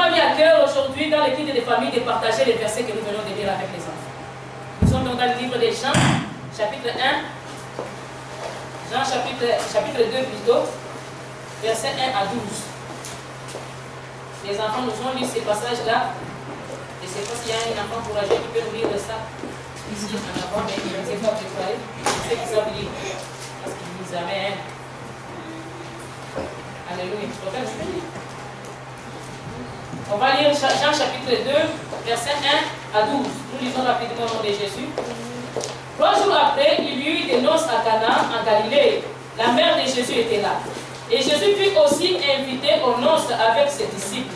m'a mis à cœur aujourd'hui, dans l'étude des familles, de partager les versets que nous venons de lire avec les enfants. Nous sommes donc dans le livre des Jean, chapitre 1, Jean chapitre 2 plutôt, versets 1 à 12. Les enfants nous ont lu ces passages-là. Je ne sais pas s'il y a un enfant courageux qui peut nous lire ça ici en avant, mais il ne sait pas préparer. Ceux qui savent lire, parce qu'ils disent Amen. Alléluia. On va lire Jean chapitre 2, versets 1 à 12. Nous lisons rapidement au nom de Jésus. 3 jours après, il y eut des noces à Cana, en Galilée. La mère de Jésus était là. Et Jésus fut aussi invité aux noces avec ses disciples.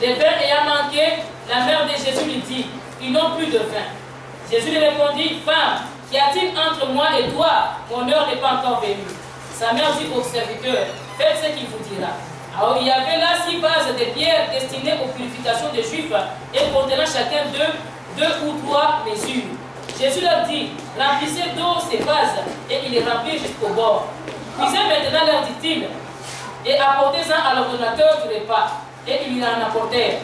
Les vins ayant manqué, la mère de Jésus lui dit, ils n'ont plus de vin. Jésus lui répondit, femme, qu'y a-t-il entre moi et toi? Mon heure n'est pas encore venue. Sa mère dit aux serviteurs, faites ce qu'il vous dira. Alors il y avait là 6 vases de pierre destinés aux purifications des Juifs et contenant chacun deux ou 3 mesures. Jésus leur dit, remplissez d'eau ces vases et ils les remplirent jusqu'au bord. Puisez maintenant, leur dit-il, et apportez-en à l'ordonnateur du repas. Et ils lui en apportèrent.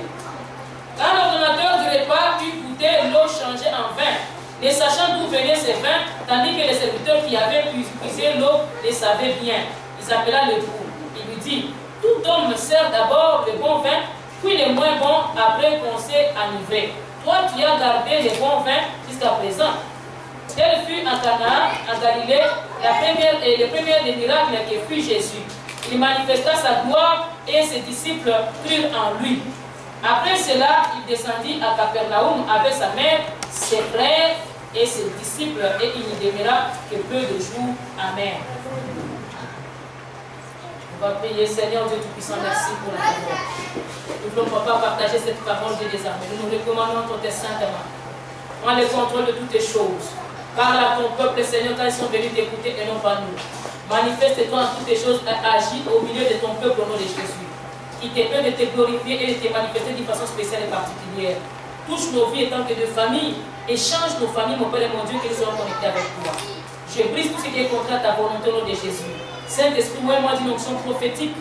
Quand l'ordonnateur du repas eut goûté l'eau changée en vin, ne sachant d'où venaient ces vins, tandis que les serviteurs qui avaient puisé l'eau les savaient bien, il s'appela l'époux. Il lui dit, tout homme sert d'abord le bon vin, puis le moins bon après qu'on s'est enivré. Toi, tu as gardé le bon vin jusqu'à présent. Tel fut en Cana, en Galilée, le premier des miracles que fut Jésus. Il manifesta sa gloire et ses disciples crurent en lui. Après cela, il descendit à Capernaum avec sa mère, ses frères et ses disciples, et il n'y demeura que peu de jours. Amen. On va prier. Seigneur Dieu Tout-Puissant, merci pour la parole. Nous voulons, Papa, partager cette parole de désarmé. Nous nous recommandons ton Saint-Amant. Prends le contrôle de toutes les choses. Parle à ton peuple, Seigneur, quand ils sont venus t'écouter et non pas nous. Manifeste-toi en toutes les choses, agis au milieu de ton peuple au nom de Jésus. Qui te plaît de te glorifier et de te manifester d'une façon spéciale et particulière. Touche nos vies en tant que de famille et change nos familles, mon Père et mon Dieu, que nous serons connectés avec toi. Je brise tout ce qui est contre ta volonté au nom de Jésus. Saint-Esprit, moi d'une onction prophétique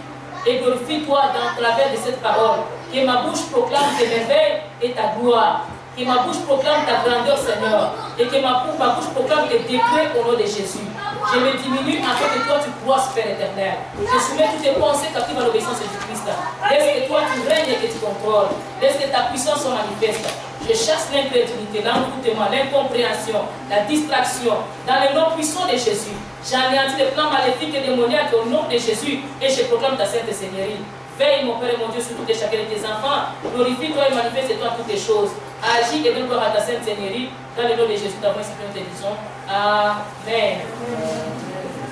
et glorifie-toi dans le travers de cette parole. Que ma bouche proclame tes merveilles et ta gloire. Que ma bouche proclame ta grandeur, Seigneur. Et que ma bouche proclame tes décrets au nom de Jésus. Je me diminue afin que toi tu croisses, Père éternel. Je soumets toutes tes pensées captives à l'obéissance de Christ. Laisse que toi tu règnes et que tu contrôles. Laisse que ta puissance soit manifeste. Je chasse l'incrédulité, l'envoûtement, l'incompréhension, la distraction. Dans le nom puissant de Jésus, j'anéantis les plans maléfiques et démoniaques au nom de Jésus et je proclame ta sainte Seigneurie. Veille, mon Père et mon Dieu, sur tout et chacun de tes enfants. Glorifie-toi et manifeste-toi toutes les choses. Agis et donne gloire à ta sainte Seigneurie. Dans le nom de Jésus, t'avons ainsi que nous te disons. Amen.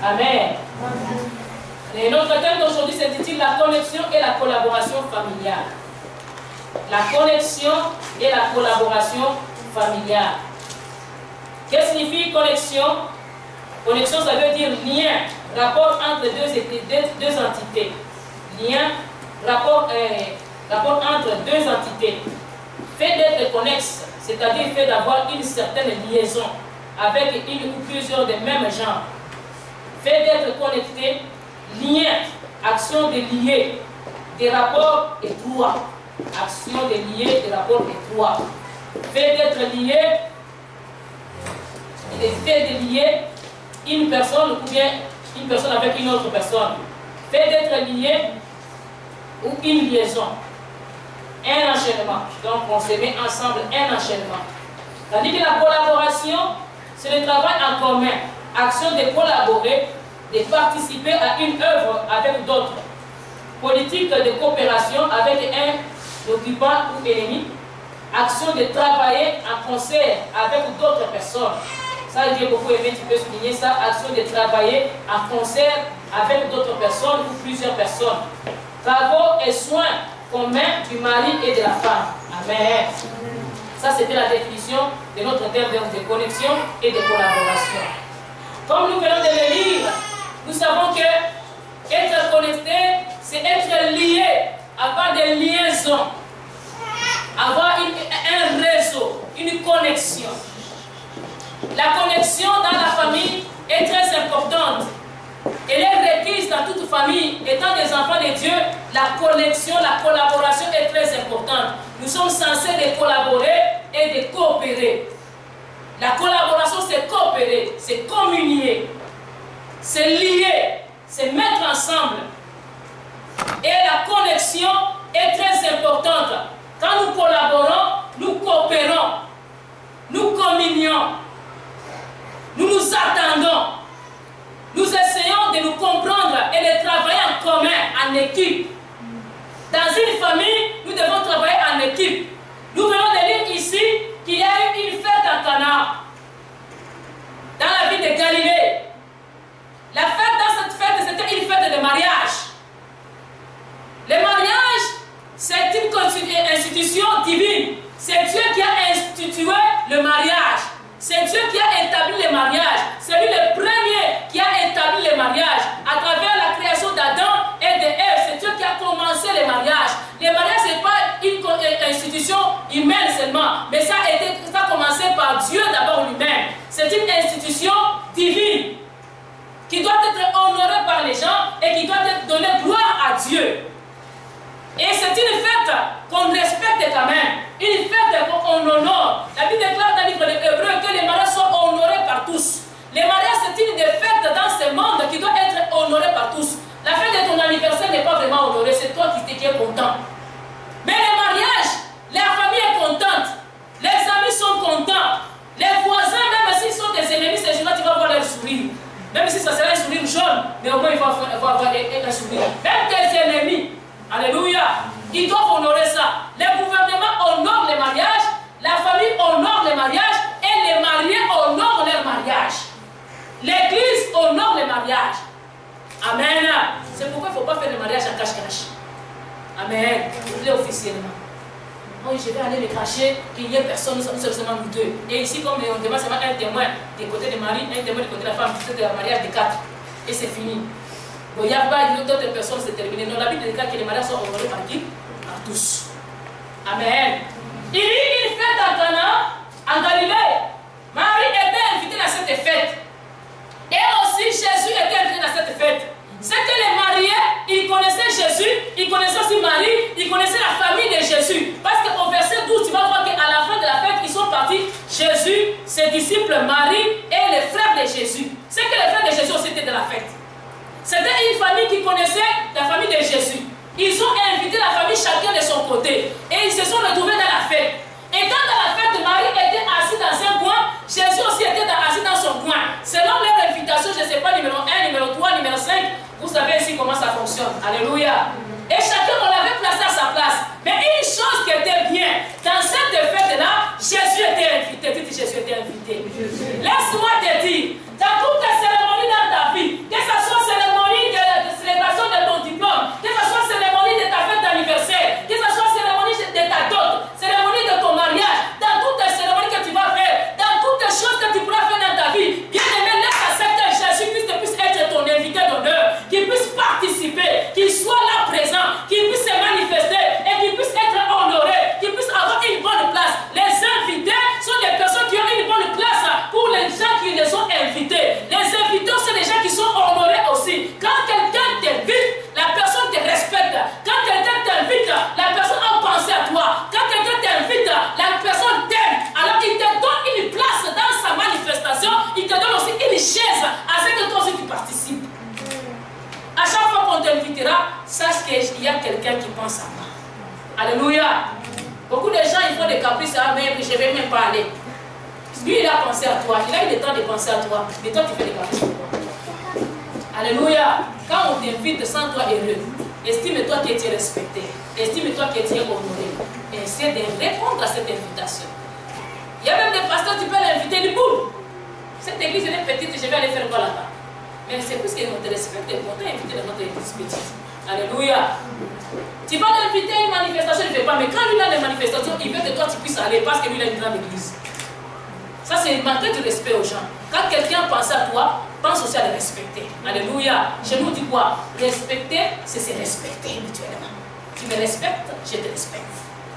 Amen. Et notre thème d'aujourd'hui s'intitule la connexion et la collaboration familiale. La connexion et la collaboration familiale. Qu'est-ce que signifie connexion? Connexion, ça veut dire lien, rapport entre deux entités. Lien, rapport entre deux entités. Fait d'être connexe, c'est-à-dire fait d'avoir une certaine liaison avec une ou plusieurs des mêmes genres. Fait d'être connecté, lien, action de lier, des rapports étroits. Action de lier, des rapports étroits. Fait d'être lié, fait de lier une personne ou bien une personne avec une autre personne. Fait d'être lié ou une liaison. Un enchaînement. Donc on se met ensemble, un enchaînement. Tandis que la collaboration, c'est le travail en commun. Action de collaborer, de participer à une œuvre avec d'autres. Politique de coopération avec un occupant ou ennemi. Action de travailler en concert avec d'autres personnes. Ça, j'ai beaucoup aimé, tu peux souligner ça. Action de travailler en concert avec d'autres personnes ou plusieurs personnes. Travaux et soins communs du mari et de la femme. Amen. Ça, c'était la définition de notre terme de connexion et de collaboration. Comme nous venons de le lire, nous savons que être connecté, c'est être lié, avoir des liaisons, avoir un réseau, une connexion. La connexion dans la famille est très importante. Elle est requise dans à toute famille, étant des enfants de Dieu, la connexion, la collaboration est très importante. Nous sommes censés de collaborer et de coopérer. La collaboration, c'est coopérer, c'est communier, c'est lier, c'est mettre ensemble. Et la connexion est très importante. Quand nous collaborons, nous coopérons, nous communions, nous nous attendons, nous essayons de nous comprendre et de travailler en commun, en équipe. Dans une famille, nous devons travailler en équipe. Nous venons de lire ici qu'il y a eu une fête à Cana, dans la ville de Galilée. La fête, dans cette fête, c'était une fête de mariage. Le mariage, c'est une institution divine. C'est Dieu qui a institué le mariage. C'est Dieu qui a établi le mariage. C'est lui le premier qui a établi le mariage. À travers la création d'Adam et d'Ève, c'est Dieu qui a commencé le mariage. Le mariage, ce n'est pas une institution humaine seulement, mais ça a commencé par Dieu d'abord lui-même. C'est une institution divine qui doit être honorée par les gens et qui doit donner gloire à Dieu. Et c'est une fête qu'on respecte quand même, une fête qu'on honore. La Bible déclare dans le livre des Hébreux que les mariages sont honorés par tous. Les mariages, c'est une des fêtes dans ce monde qui doit être honorée par tous. La fête de ton anniversaire n'est pas vraiment honorée, c'est toi qui es content. Mais les mariages, la famille est contente, les amis sont contents, les voisins, même s'ils sont des ennemis, ces gens-là, tu vas voir leur sourire. Même si ça sera un sourire jaune, mais au moins il va avoir un sourire. Même tes ennemis. Alléluia. Ils doivent honorer ça. Le gouvernement honore les mariages, la famille honore les mariages et les mariés honorent leur mariage. L'église honore les mariages. Amen. C'est pourquoi il ne faut pas faire le mariage en cache-cache. Amen. Vous voulez officiellement. Oui, je vais aller le cacher, qu'il n'y ait personne, nous sommes seulement nous deux. Et ici, comme on demande seulement un témoin du côté du mari, un témoin du côté de la femme, c'est un mariage de 4. Et c'est fini. Bon, il n'y a pas d'autres personnes, c'est terminé. Non, la Bible déclare que les mariages sont honorés par qui? Par tous. Amen. Il y a une fête à Cana, en Galilée. Marie était invitée à cette fête. Et aussi Jésus était invité à cette fête. C'est que les mariés, ils connaissaient Jésus, ils connaissaient aussi Marie, ils connaissaient la famille de Jésus. Parce qu'au verset 12, tu vas voir qu'à la fin de la fête, ils sont partis, Jésus, ses disciples, Marie et les frères de Jésus. C'est que les frères de Jésus aussi étaient de la fête. C'était une famille qui connaissait la famille de Jésus. Ils ont invité la famille chacun de son côté. Et ils se sont retrouvés dans la fête. Et quand dans la fête, Marie était assise dans un coin, Jésus aussi était assis dans son coin. Selon leur invitation, je ne sais pas, numéro 1, numéro 3, numéro 5, vous savez ici comment ça fonctionne. Alléluia. Et chacun, on l'avait placé à sa place. Mais une chose qui était bien, dans cette fête-là, Jésus était invité. Tu dis Jésus était invité. Laisse-moi te dire, dans toutes les cérémonies dans ta vie, que ce soit cérémonie de célébration de ton diplôme, que ce soit cérémonie de ta fête d'anniversaire, que ce soit cérémonie de ta dot, cérémonie de ton mariage, dans toutes les cérémonies que tu vas faire, dans toutes les choses que tu pourras faire dans ta vie, bien aimé, laisse à ce que Jésus-Christ puisse être ton invité d'honneur, qu'il puisse participer, qu'il soit là présent, qu'il puisse se manifester et qu'il puisse être honoré, qu'il puisse avoir une bonne place. Les invités sont des personnes qui ont une bonne place pour les gens qui les ont invités. Les invités sont des gens qui sont honorés aussi. Quand quelqu'un t'invite, la personne te respecte. Quand quelqu'un t'invite, la personne a pensé à toi. Quand quelqu'un t'invite, la personne t'aime. Alors il te donne une place dans sa manifestation. Il te donne aussi une chaise à ce que toi aussi tu participes. À chaque fois qu'on t'invitera, sache qu'il y a quelqu'un qui pense à moi. Alléluia. Beaucoup de gens, ils font des caprices. Ah, mais je ne vais même pas aller. Lui, il a pensé à toi. Il a eu le temps de penser à toi. Mais toi, tu fais des caprices pour toi. Alléluia. Quand on t'invite sans toi heureux, estime-toi que tu es respecté. Estime-toi que tu es honoré. Et essaie de répondre à cette invitation. Il y a même des pasteurs, tu peux l'inviter du bout. Cette église elle est petite, je vais aller faire quoi là-bas? Mais c'est plus qu'ils vont te respecter. Ils vont t'inviter dans notre église petite. Alléluia. Tu vas l'inviter à une manifestation, il ne fait pas. Mais quand lui a des manifestations, il veut que toi tu puisses aller parce que lui il a une grande église. Ça, c'est manquer de respect aux gens. Quand quelqu'un pense à toi, pense aussi à le respecter. Alléluia. Chez nous, on dit quoi? Respecter, c'est se respecter mutuellement. Tu me respectes, je te respecte.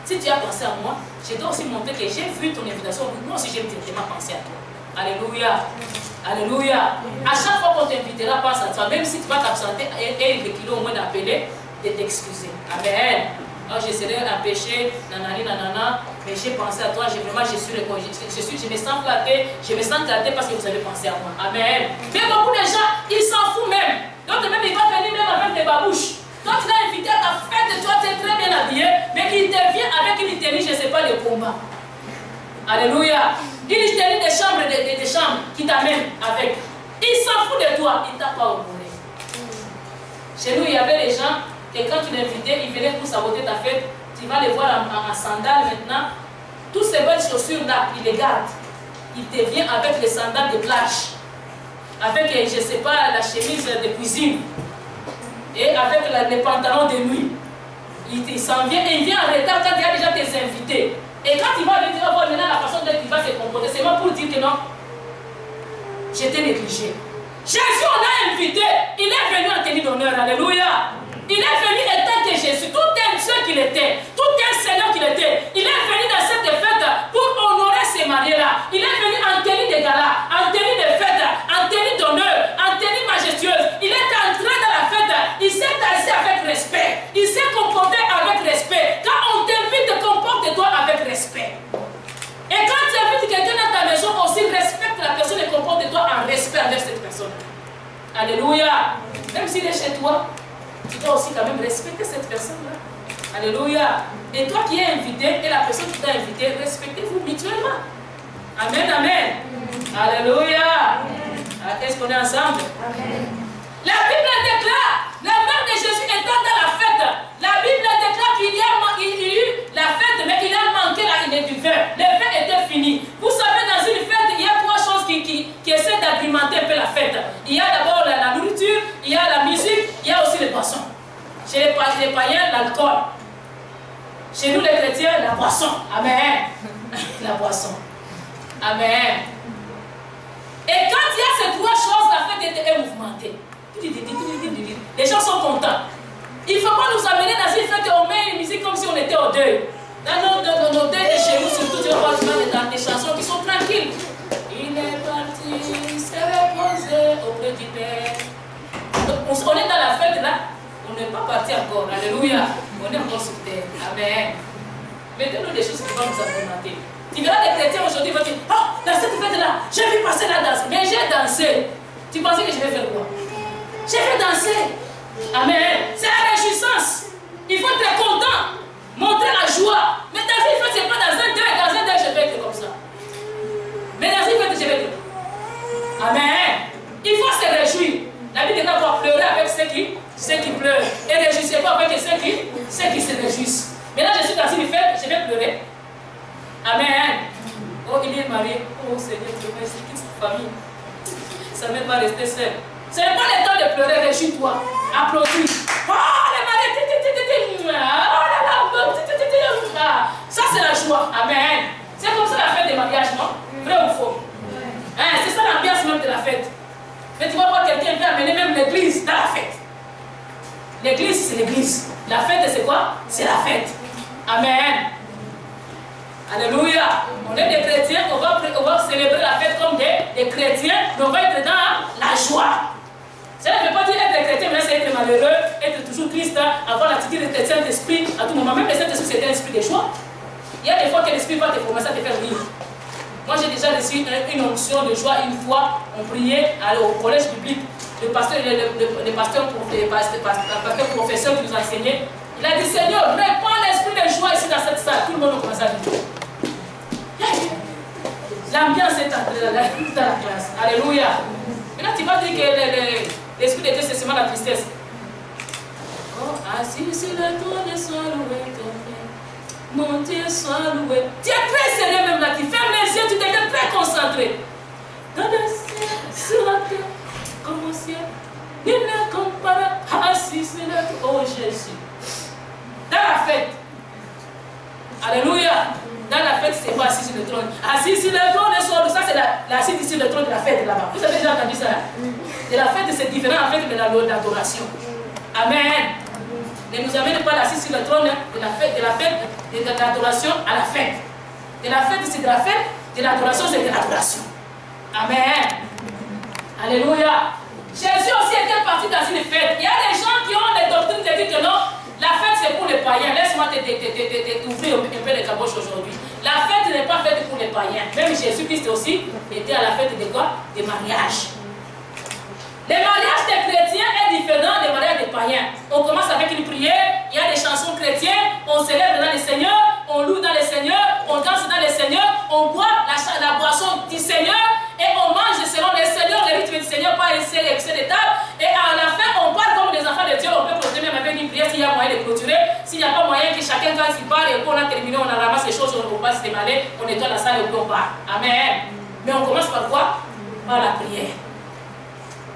Si tu as pensé à moi, je dois aussi montrer que j'ai vu ton invitation. Moi aussi, j'ai directement pensé à toi. Alléluia. Alléluia. À chaque fois qu'on t'invitera, pense à toi. Même si tu vas t'absenter et le kilo au moins d'appeler, de t'excuser. Amen. Alors j'essaierai un péché, nanani, nanana, mais j'ai pensé à toi, je me sens flatté, parce que vous avez pensé à moi. Amen. Mais beaucoup de gens, ils s'en foutent même. D'autres même, ils vont venir même avec des babouches. Quand tu l'as invité à ta fête, toi tu es très bien habillé, mais qu'il te vient avec une tenue, je ne sais pas, le combat. Alléluia. Une tenue des chambres qui t'amène avec. Il s'en fout de toi, il ne t'a pas honoré. Chez nous, il y avait des gens que quand tu l'invitais, ils venaient pour saboter ta fête. Tu vas les voir en sandales maintenant. Toutes ces belles chaussures-là, ils les gardent. Il te vient avec les sandales de plage. Avec, je ne sais pas, la chemise de cuisine. Et avec les pantalons de nuit. Il s'en vient et il vient en retard quand il y a déjà tes invités. Et quand il va lui dire, oh, maintenant la façon dont il va se comporter, c'est moi pour dire que non, j'étais négligé. Jésus, on l'a invité, il est venu en tenue d'honneur, alléluia. Il est venu étant que Jésus, tout un Dieu qu'il était, tout un Seigneur qu'il était. Il est venu dans cette fête pour honorer ces mariés-là. Il est venu en tenue de gala, en tenue de fête, en tenue d'honneur, en tenue majestueuse. Il est entré dans la fête, il s'est assis avec respect, il s'est comporté avec respect. Quand on t'invite, comporte-toi avec respect. Et quand tu invites quelqu'un dans ta maison, aussi respecte la personne et comporte-toi en respect avec cette personne. Alléluia. Même s'il est chez toi, tu dois aussi quand même respecter cette personne-là. Alléluia. Et toi qui es invité et la personne qui t'a invité, respectez-vous mutuellement. Amen, amen. Alléluia. Est-ce qu'on est ensemble? Amen. La Bible déclare, la mère de Jésus étant dans la fête, la Bible déclare qu'il y a eu la fête, mais qu'il a manqué du vin. Le vin était fini. Vous savez, dans une fête, il y a trois choses qui essaient d'agrémenter un peu la fête. Il y a d'abord la nourriture, il y a la musique, il y a aussi les boissons. Chez les païens, l'alcool. Chez nous, les chrétiens, la boisson. Amen. La boisson. Amen. Et quand il y a ces trois choses, la fête est mouvementée. Les gens sont contents. Il ne faut pas nous amener dans une fête et on met une musique comme si on était au deuil. Dans nos deuils de chez nous, surtout, tu vas voir dans des chansons qui sont tranquilles. Il est parti se reposer auprès du Père. Donc, on est dans la fête là, on n'est pas parti encore. Alléluia. On est encore sur terre. Amen. Mettez-nous des choses qui vont nous agrémenter. Tu verras les chrétiens aujourd'hui, ils vont dire, oh, dans cette fête-là, j'ai vu passer la danse. Mais j'ai dansé. Tu pensais que je vais faire quoi? J'ai fait danser. Amen. C'est la réjouissance. Il faut être content. Montrer la joie. Mais dans une fête, ce n'est pas dans un deuil. Dans un deuil, je vais être comme ça. Mais dans une fête, je vais être. Amen. Il faut se réjouir. La Bible dit qu'on doit pleurer avec ceux qui pleurent. Et réjouissez-vous avec ceux qui se réjouissent. Maintenant, je suis dans une fête, je vais pleurer. Amen. Oh, il est marié. Oh, Seigneur, Dieu merci. Toute sa famille. Ça ne va pas rester seul. Ce n'est pas le temps de pleurer, réjouis-toi. Applaudis. Oh, les mariés. Oh là là. Ça, c'est la joie. Amen. C'est comme ça la fête des mariages, non? Vrai ou faux? Hein, c'est ça l'ambiance même de la fête. Mais tu vas voir quelqu'un qui a amené même l'église dans la fête. L'église, c'est l'église. La fête, c'est quoi? C'est la fête. Amen. Alléluia. On est des chrétiens, on va célébrer la fête comme des chrétiens, mais on va être dans la joie. Ça ne veut pas dire être chrétien, mais c'est être malheureux, être toujours triste, avoir l'attitude de Saint-Esprit à tout moment. Même le Saint-Esprit, c'est un esprit de joie. Il y a des fois que l'esprit va te commencer à te faire rire. Moi, j'ai déjà reçu une onction de joie une fois. On priait au collège biblique. Le pasteur professeur qui nous enseignait, il a dit, Seigneur, répands l'esprit de joie ici dans cette salle. Tout le monde a commencé à dire. L'ambiance est entrée dans la classe. Alléluia. Maintenant, tu vas dire que l'esprit de Dieu, c'est seulement la tristesse. Oh, assis sur le trône, sois loué, ton Père. Mon Dieu, sois loué. Tu es très sérieux même là. Tu fermes les yeux, tu deviens très concentré. Dans le ciel, sur la terre, comme au ciel, il ne compare. Assis sur le trône. Oh Jésus. Dans la fête. Alléluia. Dans la fête, c'est pas assis sur le trône. Assis sur le trône, ça c'est l'assis sur le trône de la fête là-bas. Vous avez déjà entendu ça? De la fête, c'est différent en fait de l'adoration. Amen. Ne nous amène pas l'assis sur le trône de l'adoration à la fête. De la fête, c'est de la fête. De l'adoration, c'est de l'adoration. Amen. Alléluia. Jésus aussi était parti dans une fête. Il y a des gens qui ont des doctrines qui disent que non, la fête c'est pour les païens. Laisse-moi t'ouvrir un peu les caboches aujourd'hui. La fête n'est pas faite pour les païens. Même Jésus-Christ aussi était à la fête de quoi? Des mariages. Les mariages des chrétiens est différent des mariages des païens. On commence avec une prière, il y a des chansons chrétiennes, on célèbre dans le Seigneur, on loue dans le Seigneur, on danse dans le Seigneur, on boit la boisson du Seigneur et on mange selon le Seigneur, le rythme du Seigneur, pas excès de table. Et à la fin, on parle comme des enfants de Dieu. On peut clôturer même avec une prière s'il y a moyen de clôturer. S'il n'y a pas moyen que chacun, quand il parle et qu'on a terminé, on a ramassé les choses, on passe se démaler, on nettoie la salle et on part. Amen. Mais on commence par quoi? Par la prière.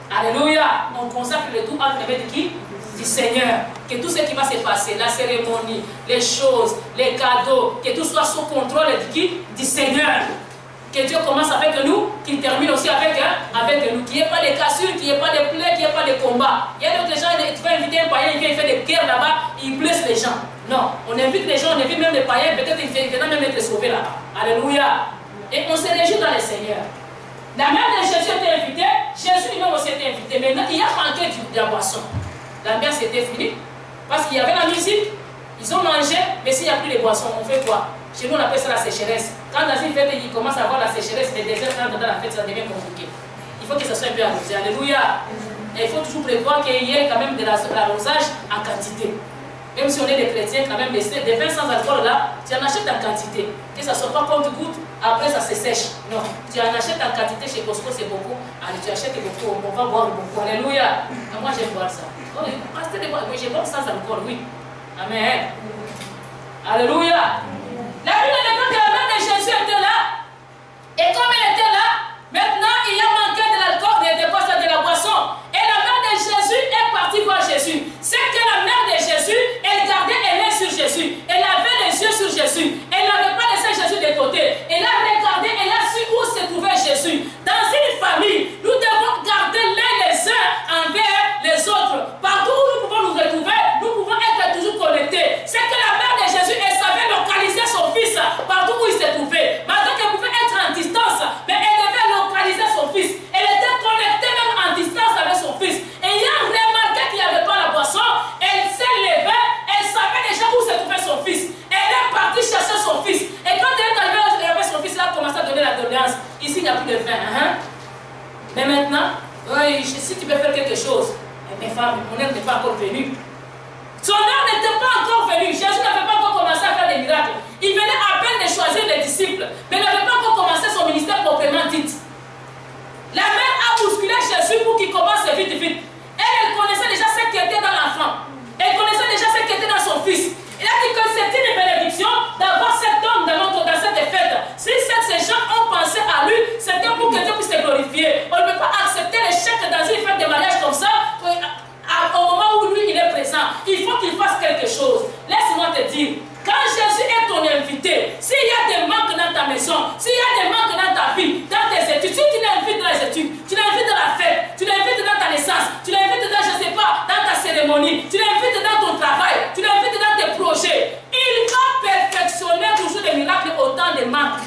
Alléluia. On consacre le tout entre les mains de qui? Du Seigneur. Que tout ce qui va se passer, la cérémonie, les choses, les cadeaux, que tout soit sous contrôle de qui? Du Seigneur. Que Dieu commence avec nous, qu'il termine aussi avec nous. Qu'il n'y ait pas de cassures, qu'il n'y ait pas de plaies, qu'il n'y ait pas de combats. Il y a d'autres gens, tu vas inviter un païen, il vient faire des guerres là-bas, il blesse les gens. Non, on invite les gens, on invite même les païens, peut-être il va même être sauvé là-bas. Alléluia. Et on se réjouit dans le Seigneur. La mère de Jésus était invitée, Jésus lui-même aussi était invité. Maintenant, il y a manqué de la boisson. L'ambiance était finie, parce qu'il y avait la musique, ils ont mangé, mais s'il n'y a plus de boisson, on fait quoi? Chez nous, on appelle ça la sécheresse. Quand dans une fête, il commence à avoir la sécheresse, les déserts, quand dans la fête, ça devient compliqué. Il faut que ça soit un peu arrosé. Alléluia. Et il faut toujours prévoir qu'il y ait quand même de l'arrosage en quantité. Même si on est des chrétiens, quand même, des vins sans alcool là, tu en achètes en quantité. Que ça ne soit pas comme tu goûtes, après ça se sèche. Non, tu en achètes en quantité chez Costco, c'est beaucoup. Allez, tu achètes beaucoup, on va boire beaucoup. Alléluia. Moi, j'aime boire ça. Oh, oui, je bois sans alcool, oui. Amen. Alléluia. La Bible déclare que la mère de Jésus était là. Et comme elle était là, maintenant il y a manqué de l'alcool, de la boisson. Et la mère de Jésus est partie voir Jésus. C'est que la mère de Jésus, elle gardait les mains sur Jésus. Elle avait les yeux sur Jésus. Elle n'avait pas laissé Jésus de côté. Elle a regardé, elle a su où se trouvait Jésus. Dans une famille, nous devons garder les uns envers les autres. Partout où nous pouvons nous retrouver, nous pouvons être toujours connectés. C'est que la mère de Jésus, elle savait localiser son fils partout où il se trouvait. Malgré qu'elle pouvait être en distance, mais elle devait localiser son fils. Elle était connectée même en distance avec son fils. Ayant remarqué qu'il n'y avait pas la boisson, elle s'est levée, elle savait déjà où se trouvait son fils. Elle est partie chercher son fils. Et quand elle est arrivée avec son fils, elle a commencé à donner la doléance. Ici, il n'y a plus de vin. Mais maintenant, oui, si tu peux faire quelque chose, mes femmes, mon heure n'est pas encore venue. Son heure n'était pas encore venue. Jésus n'avait pas encore commencé à faire des miracles. Il venait à peine de choisir les disciples, mais il n'avait pas encore commencé son ministère proprement dit. La mère a bousculé Jésus pour qu'il commence vite, vite. Elle connaissait déjà ce qui était dans l'enfant. Elle connaissait déjà ce qui était dans son fils. Il a dit que c'est une bénédiction d'avoir cet homme dans cette fête. Si ces gens ont pensé à lui, c'était pour que Dieu puisse se glorifier. On ne peut pas accepter l'échec dans une fête de mariage comme ça. Au moment où lui il est présent, il faut qu'il fasse quelque chose. Laisse-moi te dire, quand Jésus est ton invité, s'il y a des manques dans ta maison, s'il y a des manques dans ta vie, dans tes études, si tu l'invites dans les études, tu l'invites dans la fête, tu l'invites dans ta naissance, tu l'invites dans, je ne sais pas, dans ta cérémonie, tu l'invites dans ton travail, tu l'invites dans tes projets, il va perfectionner toujours des miracles autant de manques.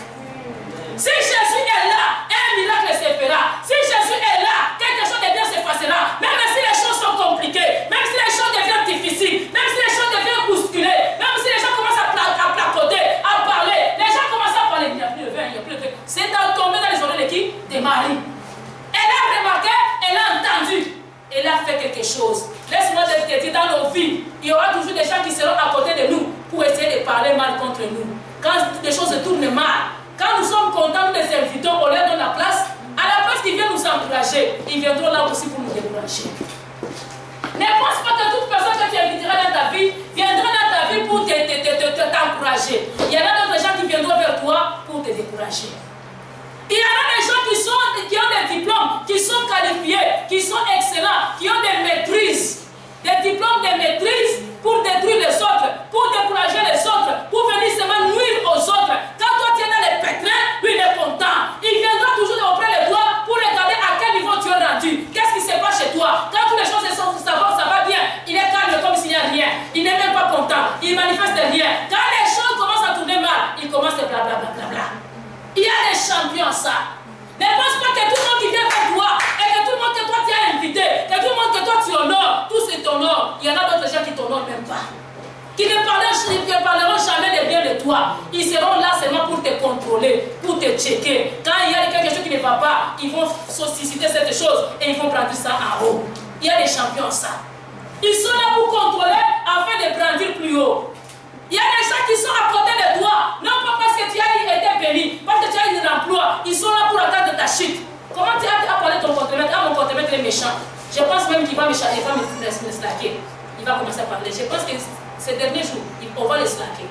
Si Jésus est là, un miracle se fera. Si Jésus est là, quelque chose de bien se passera. Même si les choses sont compliquées, même si les choses deviennent difficiles, même si les choses deviennent bousculées, même si les gens commencent à placoter, à parler, les gens commencent à parler, il n'y a plus de vin, il n'y a plus de vin. C'est tombé dans les oreilles de qui? Des maris. Elle a remarqué, elle a entendu, elle a fait quelque chose. Laisse-moi te dire, dans nos vies, il y aura toujours des gens qui seront à côté de nous pour essayer de parler mal contre nous. Quand les choses se tournent mal, quand nous sommes contents, nous les invitons, on leur donne la place. À la place qu'ils viennent nous encourager, ils viendront là aussi pour nous décourager. Ne pense pas que toute personne que tu inviteras dans ta vie viendra dans ta vie pour t'encourager. Il y en a d'autres gens qui viendront vers toi pour te décourager. Il y en a des gens qui ont des diplômes, qui sont qualifiés, qui sont excellents, qui ont des maîtrises. Des diplômes de maîtrise pour détruire les autres, pour décourager les autres, pour venir seulement nuire aux autres. Quand toi tu es dans les pétrins, lui il est content. Il viendra toujours auprès de toi pour regarder à quel niveau tu es rendu. Qu'est-ce qui se passe chez toi? Quand toutes les choses sont ça va bien, il est calme comme s'il n'y a rien. Il n'est même pas content, il manifeste rien. Quand les choses commencent à tourner mal, il commence à blablabla. Il y a des champions ça. Ne pense pas que te parleront jamais de bien de toi. Ils seront là seulement pour te contrôler, pour te checker. Quand il y a quelque chose qui ne va pas, ils vont solliciter cette chose et ils vont prendre ça en haut. Il y a des champions ça. Ils sont là pour contrôler afin de brandir plus haut. Il y a des gens qui sont à côté de toi, non pas parce que tu as été béni, parce que tu as eu un emploi, ils sont là pour attendre ta chute. Comment tu as parlé ton contremaître? Ah, mon contremaître est méchant. Je pense même qu'il va me slacker. Il va commencer à parler. Je pense que ces derniers jours, on va les slacker.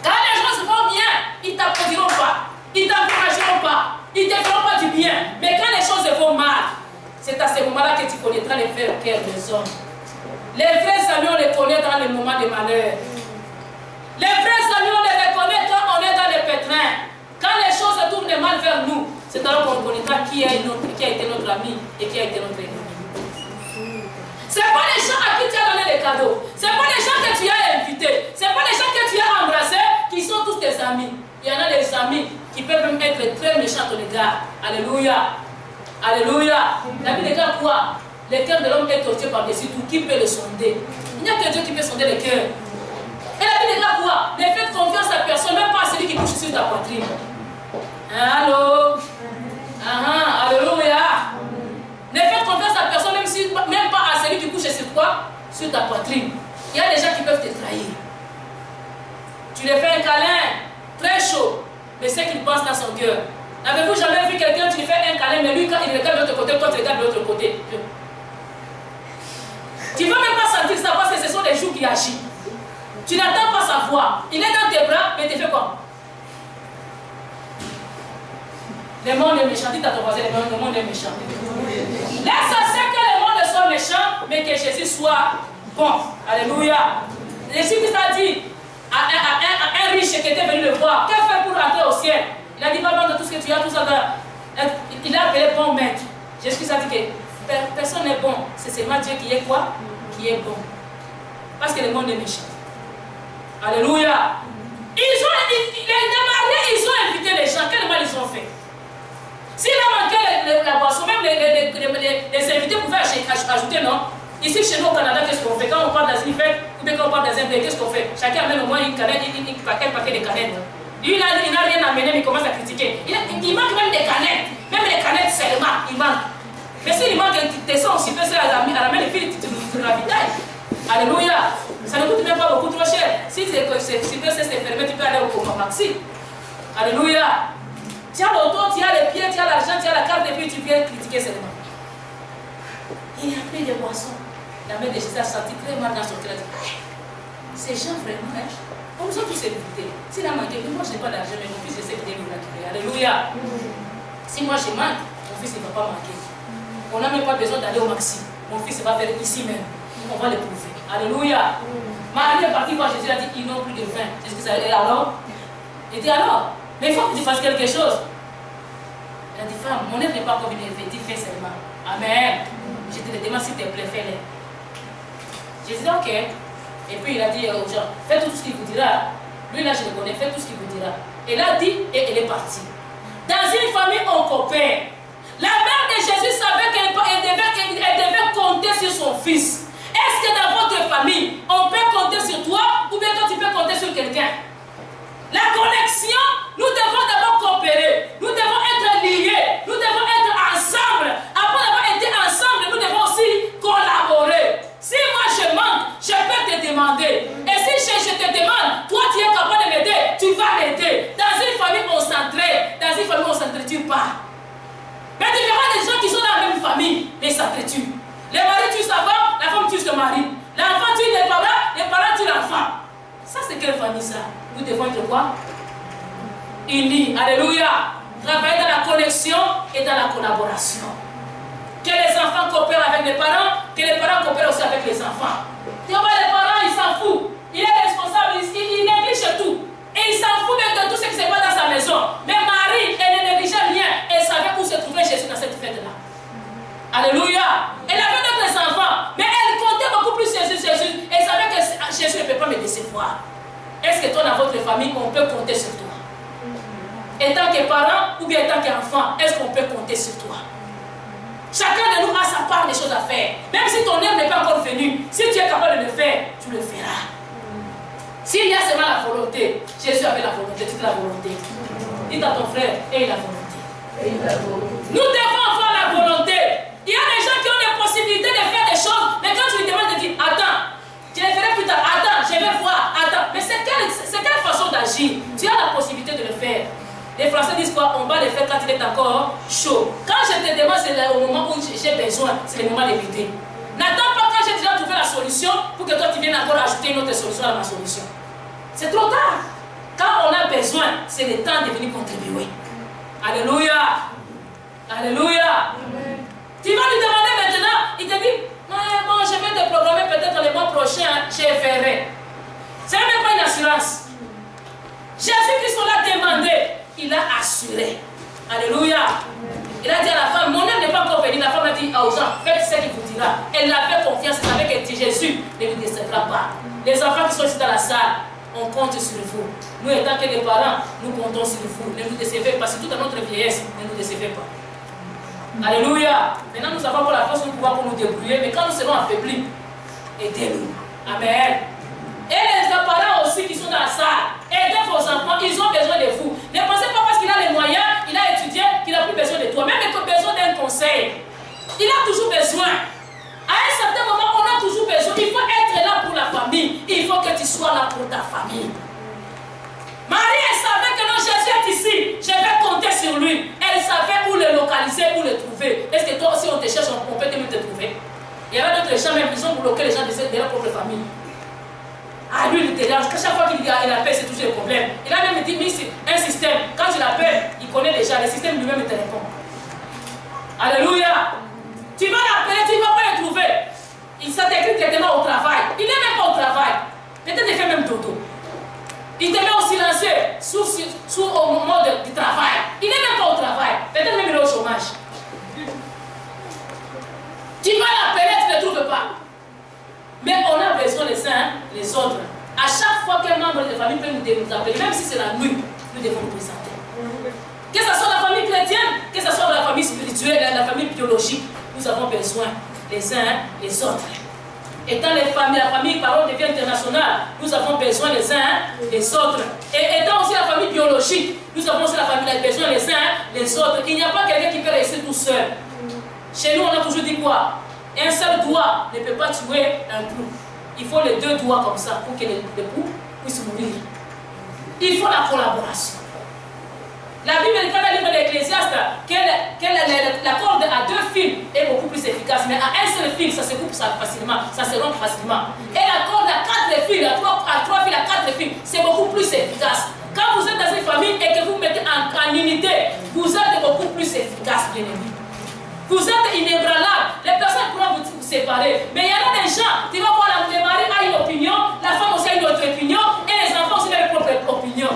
Quand les gens se vont bien, ils ne t'applaudiront pas, ils ne t'encourageront pas, ils ne te feront pas du bien. Mais quand les choses vont mal, c'est à ce moment-là que tu connaîtras les vrais cœurs des hommes. Les vrais amis, on les connaît dans les moments de malheur. Les vrais amis, on les reconnaît quand on est dans les pétrins. Quand les choses tournent mal vers nous, c'est alors qu'on connaîtra qui a été notre ami et qui a été notre ennemi. Ce n'est pas les gens à qui tu as donné des cadeaux. Ce n'est pas les gens que tu as invités. Ce n'est pas les gens que tu as embrassés qui sont tous tes amis. Il y en a des amis qui peuvent même être très méchants à ton égard. Alléluia. Alléluia. La Bible dit quoi? Le cœur de l'homme est torturé par-dessus tout. Qui peut le sonder? Il n'y a que Dieu qui peut sonder le cœur. Et la Bible dit quoi? Ne faites confiance à personne, même pas à celui qui couche sur ta poitrine. Allô? Alléluia. Ne faites confiance à personne, même pas à celui qui couche sur quoi? Sur ta poitrine. Il y a des gens qui peuvent te trahir. Tu lui fais un câlin, très chaud, mais c'est qu'il pense dans son cœur. N'avez-vous jamais vu quelqu'un, tu lui fais un câlin, mais lui, quand il regarde de l'autre côté, toi, tu regardes de l'autre côté? Tu ne veux même pas sentir ça parce que ce sont les joues qui agissent. Tu n'entends pas sa voix. Il est dans tes bras, mais tu fais quoi? Le monde est méchant. Dites à ton voisin, le monde est méchant. L'essentiel que le monde soit méchant, mais que Jésus soit bon. Alléluia. Jésus a dit à un riche qui était venu le voir, que faire pour entrer au ciel? Il a dit, va vendre tout ce que tu as, tout ça. Il a appelé bon maître. Jésus a dit que personne n'est bon. C'est seulement Dieu qui est quoi? Qui est bon. Parce que le monde est méchant. Alléluia. Les mariés, ils ont invité les gens. Quel mal ils ont fait? S'il a manqué la boisson, même les invités pouvaient ajouter, non? Ici, chez nous au Canada, qu'est-ce qu'on fait? Quand on part dans une fête, ou bien quand on part dans un pays, qu'est-ce qu'on fait? Chacun amène au moins une canette, un paquet de canettes. Lui, il n'a rien amené, mais il commence à critiquer. Il manque même des canettes. Même les canettes seulement, il manque. Mais s'il manque des sons, si tu fais ça à la main, les filles, tu ravitailles. Alléluia. Ça ne coûte même pas beaucoup trop cher. Si tu peux se fermer, tu peux aller au maxi. Alléluia. Tu as l'auto, tu as les pieds, tu as l'argent, tu as la carte, et puis tu viens critiquer seulement. Il a pris des boissons. La mère de Jésus a senti très mal dans son cœur. Ces gens vraiment, hein, on nous a tous invités. S'il a manqué, moi je n'ai pas d'argent, mais mon fils, je sais qu'il est venu la. Alléluia. Si moi je manque, mon fils ne va pas manquer. On n'a même pas besoin d'aller au maxi. Mon fils va faire ici même. On va le prouver. Alléluia. Marie est partie voir Jésus, elle a dit, ils n'ont plus de faim. Est-ce que ça allait alors? Il dit alors, mais il faut que tu fasses quelque chose. Elle a dit, femme, mon œuvre n'est pas encore venue, tu fais seulement. Amen. Je te le demande s'il te plaît, fais-le. J'ai dit, ok. Et puis il a dit aux gens, faites tout ce qu'il vous dira. Lui là, je le connais, faites tout ce qu'il vous dira. Elle a dit et elle est partie. Dans une famille, on coopère. La mère de Jésus savait qu'elle devait compter sur son fils. Est-ce que dans votre famille, on peut compter sur toi ou bien toi tu peux compter sur quelqu'un? La connexion, nous devons d'abord coopérer. Nous devons être liés. Nous devons être ensemble. Après avoir été ensemble, nous devons aussi collaborer. Si moi je manque, je peux te demander. Et si je te demande, toi tu es capable de m'aider, tu vas m'aider. Dans une famille, on s'entraide. Dans une famille, on ne s'entretue pas. Mais tu verras des gens qui sont dans la même famille, mais ils s'entretuent. Les maris tuent sa femme, la femme tue son mari. L'enfant tue les parents tuent l'enfant. Ça, c'est quelle famille ça? Nous devons être quoi? Unis. Alléluia. Travailler dans la connexion et dans la collaboration. Que les enfants coopèrent avec les parents, que les parents coopèrent aussi avec les enfants. Tu vois, les parents, ils s'en foutent. Il est responsable, il néglige tout. Et il s'en fout de tout ce qui se passe dans sa maison. Mais Marie, elle ne négligeait rien. Elle savait où se trouvait Jésus dans cette fête-là. Alléluia. Elle avait d'autres enfants, mais elle comptait beaucoup plus sur Jésus. Elle savait que Jésus ne peut pas me décevoir. Est-ce que toi, dans votre famille, on peut compter sur toi? En tant que parent ou bien en tant qu'enfant, est-ce qu'on peut compter sur toi? Chacun de nous a sa part des choses à faire. Même si ton âme n'est pas encore venue, si tu es capable de le faire, tu le feras. S'il y a seulement la volonté, Jésus avait la volonté, toute la volonté. Dis à ton frère, et la volonté. Nous devons avoir la volonté. Il y a des gens qui ont des possibilités de faire des choses, mais quand tu lui demandes de dire, attends, je le ferai plus tard, attends, je vais voir, attends. Mais c'est quelle façon d'agir? Tu as la possibilité de le faire. Les Français disent quoi? On va le faire quand il est encore chaud. Quand je te demande, c'est au moment où j'ai besoin, c'est le moment d'éviter. N'attends pas quand j'ai déjà trouvé la solution pour que toi tu viennes encore ajouter une autre solution à ma solution. C'est trop tard. Quand on a besoin, c'est le temps de venir contribuer. Alléluia. Alléluia. Tu vas lui demander maintenant, il te dit, bon, je vais te programmer peut-être le mois prochain, je ferai. C'est même pas une assurance. Jésus-Christ l'a demandé, il a assuré. Alléluia. Il a dit à la femme, mon âme n'est pas encore venue. La femme a dit aux gens, faites ce qu'il vous dira. Elle a fait confiance, elle savait que Jésus ne lui décevra pas. Les enfants qui sont ici dans la salle, on compte sur vous. Nous, étant que les parents, nous comptons sur vous. Ne nous décevez pas, surtout dans notre vieillesse, ne nous décevez pas. Alléluia. Maintenant, nous avons la force de pouvoir pour nous débrouiller, mais quand nous serons affaiblis, aidez-nous. Amen. Et les parents aussi qui sont dans la salle, aidez vos enfants, ils ont besoin de vous. Ne pensez pas parce qu'il a les moyens, il a étudié, qu'il n'a plus besoin de toi. Même il a besoin d'un conseil. Il a toujours besoin. À un certain moment, on a toujours besoin. Il faut être là pour la famille. Il faut que tu sois là pour ta famille. Marie, elle savait que non, Jésus est ici. Je vais compter sur lui. Elle savait où le localiser, où le trouver. Est-ce que toi aussi, on te cherche, on peut même te trouver? Il y avait d'autres gens, même, ils ont bloqué les gens de leur propre famille. Ah, lui, il était là. Chaque fois qu'il appelle, c'est toujours le problème. Il a même dit, un système. Quand tu l'appelles, il connaît déjà. Le système lui-même te répond. Alléluia. Tu vas l'appeler, tu ne vas pas le trouver. Il s'est écrit directement au travail. Il n'est même pas au travail. Peut-être qu'il fait même dodo. Il te met au silencieux, au mode du travail. Il n'est même pas au travail. Peut-être même il est au chômage. Tu vas l'appeler, tu ne le trouves pas. Mais on a besoin les uns, les autres. À chaque fois qu'un membre de la famille peut nous appeler, même si c'est la nuit, nous devons nous présenter. Que ce soit la famille chrétienne, que ce soit la famille spirituelle, la famille biologique, nous avons besoin les uns les autres. Étant la famille parole devient internationale, nous avons besoin les uns les autres. Et étant aussi la famille biologique, nous avons aussi besoin les uns les autres. Il n'y a pas quelqu'un qui peut rester tout seul. Chez nous, on a toujours dit quoi? Un seul doigt ne peut pas tuer un clou. Il faut les deux doigts comme ça pour que l'époux puisse mourir. Il faut la collaboration. La Bible, quand elle livre l'Ecclésiaste, la corde à deux fils est beaucoup plus efficace, mais à un seul fil, ça se coupe facilement, ça se rompt facilement. Et la corde à quatre fils, à trois fils, à quatre fils, c'est beaucoup plus efficace. Quand vous êtes dans une famille et que vous mettez en unité, vous êtes beaucoup plus efficace, bien aimé. Vous êtes inébranlable. Les personnes pourront vous séparer. Mais il y en a des gens, tu vas voir, le mari a une opinion, la femme aussi a une autre opinion, et les enfants aussi ont leur propre opinion.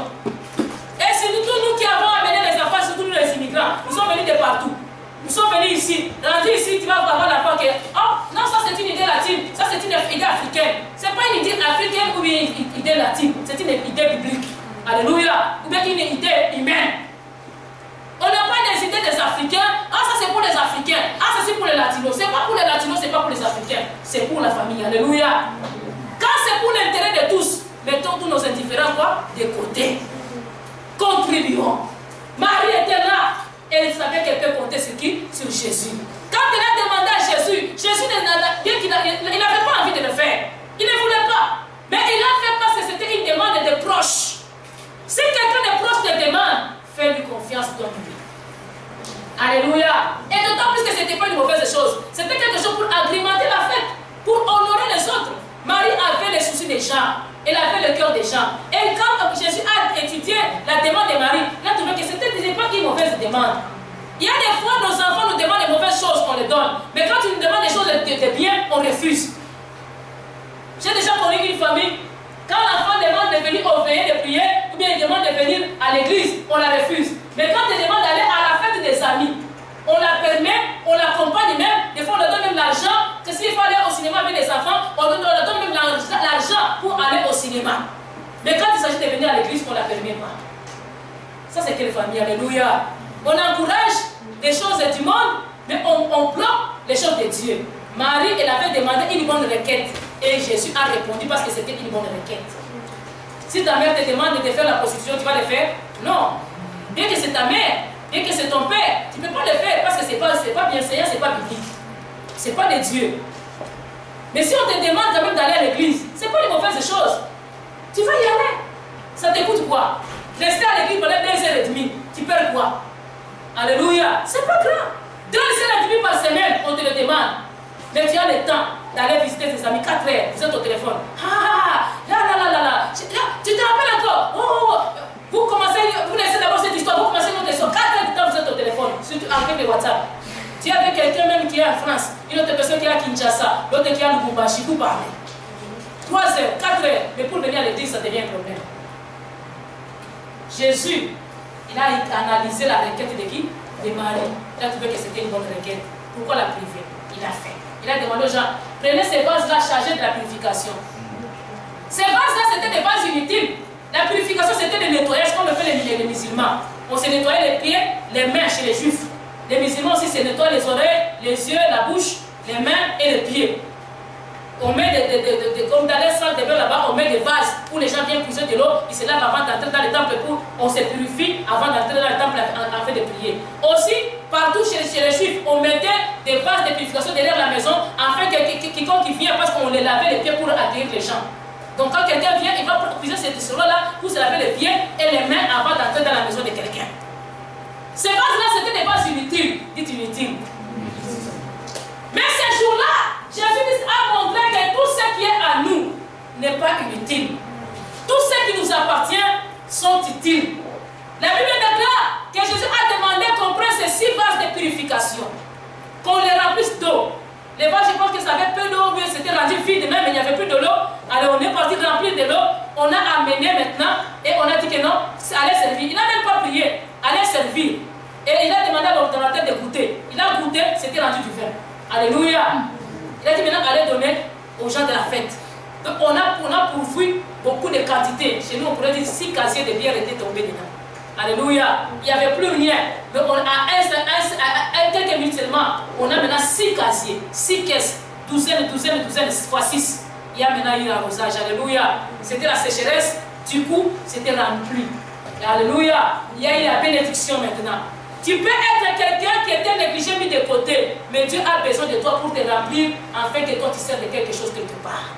Et surtout nous qui avons amené les enfants, surtout nous les immigrants, nous sommes venus de partout. Nous sommes venus ici. Rendu ici, tu vas voir la femme qui est, oh, non, ça c'est une idée latine, ça c'est une idée africaine. Ce n'est pas une idée africaine ou une idée latine, c'est une idée biblique. Alléluia. Ou bien une idée humaine. On n'a pas des idées des Africains. Ah, ça c'est pour les Africains. Ah, ça c'est pour les Latinos. C'est pas pour les Latinos, c'est pas pour les Africains. C'est pour la famille. Alléluia. Quand c'est pour l'intérêt de tous, mettons tous nos indifférents quoi? De côté. Contribuons. Marie était là. Elle savait qu'elle peut compter sur qui? Sur Jésus. Quand elle a demandé à Jésus, Jésus bien qu'il n'avait pas envie de le faire. Il ne voulait pas. Mais il a fait parce que c'était une demande des proches. Si quelqu'un des proches te demande, fais-lui confiance dans lui. Alléluia. Et d'autant plus que ce n'était pas une mauvaise chose. C'était quelque chose pour agrémenter la fête, pour honorer les autres. Marie avait les soucis des gens. Elle avait le cœur des gens. Et quand Jésus a étudié la demande de Marie, il a trouvé que ce n'était pas une mauvaise demande. Il y a des fois, nos enfants nous demandent des mauvaises choses, on les donne. Mais quand ils nous demandent des choses de bien, on refuse. J'ai déjà connu une famille. Quand l'enfant demande de venir au veillées de prier, ou bien il demande de venir à l'église, on la refuse. Mais quand il demande d'aller à la fête des amis, on la permet, on l'accompagne même. Des fois, on leur donne même l'argent. Que s'il faut aller au cinéma avec les enfants, on leur donne même l'argent pour aller au cinéma. Mais quand il s'agit de venir à l'église, on ne la permet pas. Ça, c'est quelle famille? Alléluia. On encourage des choses du monde, mais on bloque les choses de Dieu. Marie, elle avait demandé une bonne requête. Et Jésus a répondu parce que c'était une bonne requête. Si ta mère te demande de faire la prostitution, tu vas le faire? Non. Bien que c'est ta mère, bien que c'est ton père, tu ne peux pas le faire parce que ce n'est pas bienséant, ce n'est pas biblique. Ce n'est pas de Dieu. Mais si on te demande quand même d'aller à l'église, ce n'est pas une mauvaise chose. Tu vas y aller. Ça te coûte quoi? Rester à l'église pendant 2h30, tu perds quoi? Alléluia. C'est pas grave. 2h30 par semaine, on te le demande. Mais tu as le temps d'aller visiter tes amis 4 heures, vous êtes au téléphone. Ah, là. Tu te rappelles encore? Vous commencez, vous laissez d'abord cette histoire, vous commencez une autre histoire. 4 heures de temps, vous êtes au téléphone, surtout avec le WhatsApp. Tu es avec quelqu'un même qui est en France, une autre personne qui est à Kinshasa, l'autre qui est à Lubumbashi, vous parlez. 3 heures, 4 heures, mais pour venir à l'église, ça devient un problème. Jésus, il a analysé la requête de qui? De Marie. Il a trouvé que c'était une bonne requête. Pourquoi la priver? Il a fait. Il a demandé aux gens, prenez ces vases-là chargés de la purification. Ces vases-là, c'était des vases inutiles. La purification, c'était le nettoyage, comme le fait les musulmans. On se nettoyait les pieds, les mains chez les juifs. Les musulmans aussi se nettoient les oreilles, les yeux, la bouche, les mains et les pieds. On met comme dans les salles de bain là-bas, on met des vases où les gens viennent puiser de l'eau, ils se lavent avant d'entrer dans le temple pour on se purifie avant d'entrer dans le temple afin de prier. Aussi, partout chez les juifs, on mettait des vases de purification derrière la maison afin que quiconque qui vient, parce qu'on les lavait les pieds pour accueillir les gens. Donc quand quelqu'un vient, il va puiser cette eau-là pour se laver les pieds et les mains avant d'entrer dans la maison de quelqu'un. Ces vases-là, c'était des vases inutiles. Dites inutiles. Mais ces jours-là, Jésus a montré que tout ce qui est à nous n'est pas inutile. Tout ce qui nous appartient sont utiles. La Bible déclare que Jésus a demandé qu'on prenne ces 6 vases de purification, qu'on les remplisse d'eau. Les vases, je pense que ça avait peu d'eau, mais c'était rendu vide même, il n'y avait plus de l'eau. Alors on est parti remplir de l'eau, on a amené maintenant, et on a dit que non, ça allait servir. Il n'a même pas prié, allait servir. Et il a demandé à l'ordonnateur de goûter. Il a goûté, c'était rendu du vin. Alléluia. Il a dit maintenant, allez donner aux gens de la fête. Donc on a pourvu beaucoup de quantités. Chez nous, on pourrait dire 6 casiers de bière étaient tombés dedans. Alléluia. Il n'y avait plus rien. Donc à quelques minutes seulement, on a maintenant 6 casiers, 6 caisses, douzaine fois 6. Il y a maintenant eu un arrosage. Alléluia. C'était la sécheresse. Du coup, c'était rempli. Alléluia. Il y a eu la bénédiction maintenant. Tu peux être quelqu'un qui était négligé, mis de côté, mais Dieu a besoin de toi pour te remplir, afin que toi tu sers de quelque chose quelque part.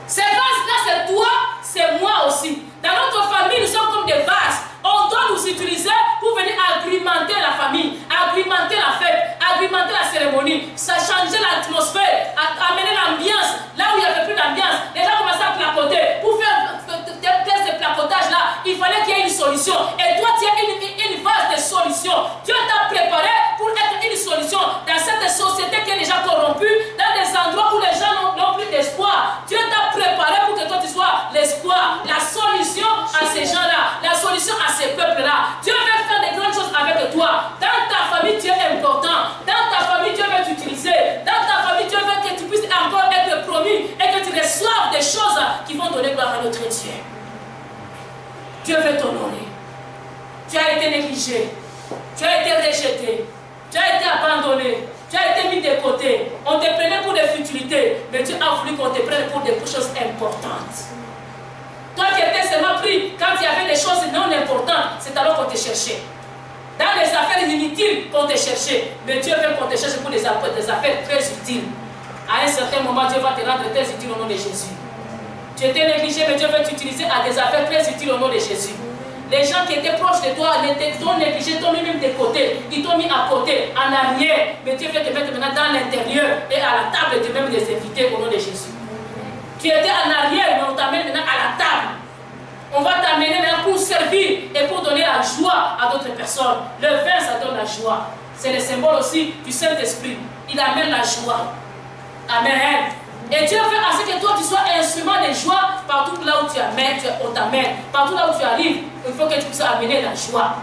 Ces vases-là, c'est toi, c'est moi aussi. Dans notre famille, nous sommes comme des vases. On doit nous utiliser pour venir agrémenter la famille, agrémenter la fête, agrémenter la cérémonie. Ça changeait l'atmosphère, amener l'ambiance. Là où il n'y avait plus d'ambiance, les gens commençaient à placoter. Pour faire ce placotage-là, il fallait qu'il y ait une solution. Et toi, tu as une vase de solution. Dieu t'a préparé pour être une solution dans cette société qui est déjà corrompue, dans des endroits où les gens n'ont plus d'espoir. Dieu t'a préparé pour que toi tu sois l'espoir, la solution à ces gens-là, la solution à ces peuples-là. Dieu veut faire des grandes choses avec toi. Dans ta famille, Dieu est important. Dans ta famille, Dieu veut t'utiliser. Dans ta famille, Dieu veut que tu puisses encore être promis et que tu reçoives des choses qui vont donner gloire à notre Dieu. Dieu veut t'honorer. Tu as été négligé. Tu as été rejeté. Tu as été abandonné. Tu as été mis de côté. On te prenait pour des futilités. Mais Dieu a voulu qu'on te prenne pour des choses importantes. Toi qui étais seulement pris quand il y avait des choses non importantes, c'est alors qu'on te cherchait. Dans les affaires inutiles qu'on te cherchait. Mais Dieu veut qu'on te cherche pour des affaires très utiles. À un certain moment, Dieu va te rendre très utile au nom de Jésus. Tu étais négligé, mais Dieu veut t'utiliser à des affaires très utiles au nom de Jésus. Les gens qui étaient proches de toi t'ont négligé, t'ont mis même de côté, ils t'ont mis à côté, en arrière. Mais Dieu veut te mettre maintenant dans l'intérieur et à la table de même les invités au nom de Jésus. Tu étais en arrière, mais on t'amène maintenant à la table. On va t'amener maintenant pour servir et pour donner la joie à d'autres personnes. Le vin, ça donne la joie. C'est le symbole aussi du Saint-Esprit. Il amène la joie. Amen. Et Dieu veut à ce que toi tu sois instrument de joie partout là où tu amènes, on t'amène. Partout là où tu arrives, il faut que tu puisses amener la joie.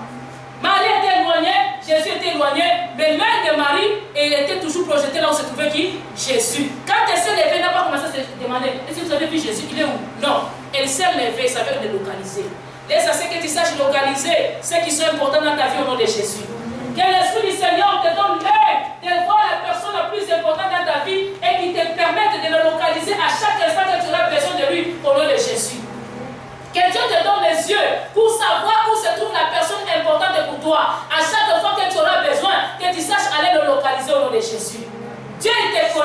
Marie était éloignée, Jésus était éloigné, mais l'œil de Marie, elle était toujours projetée là où se trouvait qui? Jésus. Quand elle s'est levée, elle n'a pas commencé à se demander, est-ce que vous avez vu Jésus? Il est où? Non. Elle s'est levée, ça veut le localiser. Laisse à ce que tu saches localiser ceux qui sont importants dans ta vie au nom de Jésus. Que l'Esprit du Seigneur te donne l'œil de voir la personne la plus importante dans ta vie et qui te permette de le localiser à chaque instant que tu auras besoin de lui au nom de Jésus.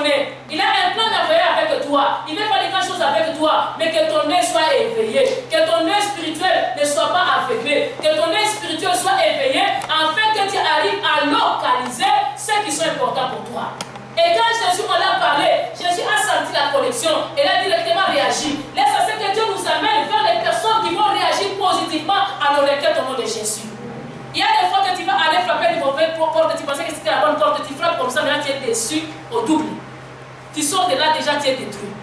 donné. Il a un plan d'envoyer avec toi. Il veut faire des grandes choses avec toi. Mais que ton œil soit éveillé. Que ton œil spirituel ne soit pas aveuglé. Que ton œil spirituel soit éveillé afin que tu arrives à localiser ceux qui sont importants pour toi. Et quand Jésus en a parlé, Jésus a senti la connexion. Et il a directement réagi. Laisse à ce que Dieu nous amène vers les personnes qui vont réagir positivement à nos requêtes au nom de Jésus. Il y a des fois que tu vas aller frapper une mauvaise porte, tu pensais que c'était la bonne porte, tu frappes comme ça, mais là tu es déçu au double. Tu sors de là, déjà tu es détruit.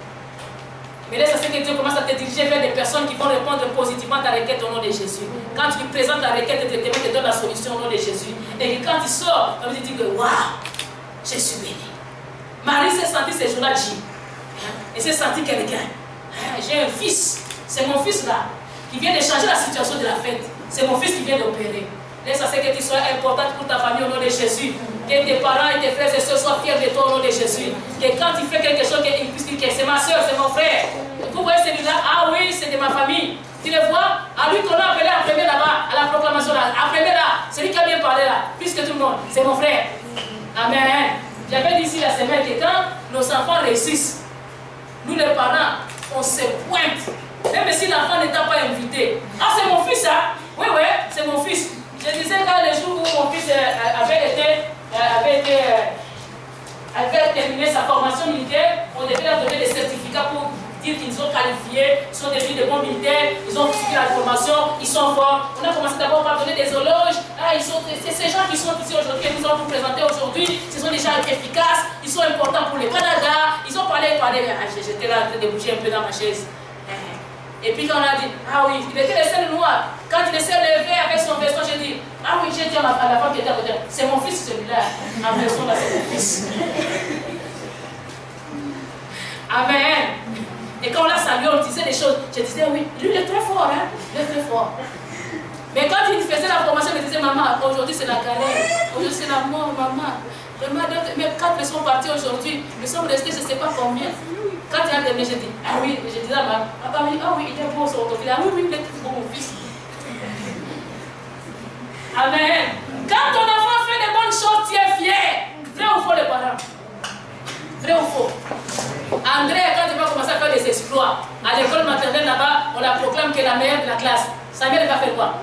Mais laisse à ce que Dieu commence à te diriger vers des personnes qui vont répondre positivement à ta requête au nom de Jésus. Quand tu lui présentes la requête, tu te donnes la solution au nom de Jésus. Et quand tu sors, tu dis que waouh, je suis béni. Marie s'est sentie ces jours-là, elle s'est sentie quelqu'un. J'ai un fils, c'est mon fils là, qui vient de changer la situation de la fête. C'est mon fils qui vient d'opérer. Laisse à ce que tu sois importante pour ta famille au nom de Jésus. Que tes parents et tes frères et soeurs soient fiers de toi au nom de Jésus. Que quand tu fais quelque chose, qu'ils puissent dire que c'est ma soeur, c'est mon frère. Vous voyez celui-là, ah oui, c'est de ma famille. Tu le vois, à lui qu'on a appelé en premier là-bas, à la proclamation là, en premier là, celui qui a bien parlé là, plus que tout le monde, c'est mon frère. Amen. J'avais dit ici la semaine que quand nos enfants réussissent, nous les parents, on se pointe. Même si l'enfant n'était pas invité. Ah, c'est mon fils, hein? Oui, oui, c'est mon fils. Je disais quand le jour où mon fils avait terminé sa formation militaire, on devait leur donner des certificats pour dire qu'ils sont qualifiés, ils sont devenus de bons militaires, ils ont suivi la formation, ils sont forts. On a commencé d'abord par donner des éloges. Ah, c'est ces gens qui sont ici aujourd'hui, et nous allons vous présenter aujourd'hui. Ce sont des gens efficaces, ils sont importants pour le Canada. Ils ont parlé. J'étais là en train de bouger un peu dans ma chaise. Et puis quand on a dit, ah oui, il était le seul noir. Quand il s'est levé avec son veston, j'ai dit, ah oui, j'ai dit à la femme qui était à côté, c'est mon fils celui-là. En version là, c'est mon fils. Amen. Et quand on l'a salué, on disait des choses. Je disais, oui, lui il est très fort, hein. Il est très fort. Mais quand il faisait la formation, il me disait, maman, aujourd'hui c'est la galère. Aujourd'hui c'est la mort, maman. Mes 4 sont partis aujourd'hui. Nous sommes restés, je ne sais pas combien. Quand il a terminé, j'ai dit, ah oui, je disais à ma papa, ah oui, il est beau son autofil. Ah oui, oui, il est très beau mon fils. Amen. Quand ton enfant fait des bonnes choses, tu es fier. Vrai ou faux les parents? Vrai ou faux? André, quand il va commencer à faire des exploits, à l'école maternelle là-bas, on la proclame qu'elle est la meilleure de la classe. Sa mère va faire quoi?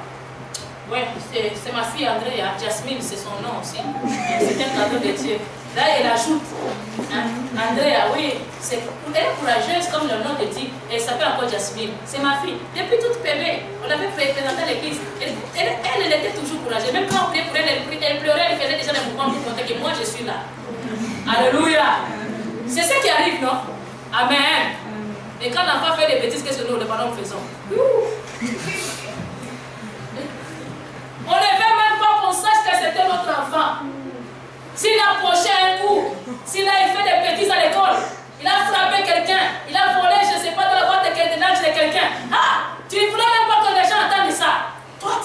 Oui, c'est ma fille André, hein? Jasmine, c'est son nom aussi. C'est un cadeau de Dieu. Là, elle ajoute, hein? Andrea, oui, elle est courageuse comme le nom de Dieu. Elle s'appelle encore Jasmine. C'est ma fille. Depuis toute bébé, on l'avait présenté à l'église. Elle était toujours courageuse. Même quand on priait pour elle, elle pleurait, elle faisait déjà des mouvements pour montrer que moi je suis là. Alléluia. C'est ce qui arrive, non? Amen. Et quand l'enfant fait des bêtises, qu'est-ce que nous, les parents, faisons? On ne veut même pas qu'on sache que c'était notre enfant. S'il a approché un coup, s'il a fait des bêtises à l'école, il a frappé quelqu'un, il a volé, je ne sais pas, dans la boîte de quelqu'un. Ah, tu ne voulais même pas que les gens entendent ça. Toi,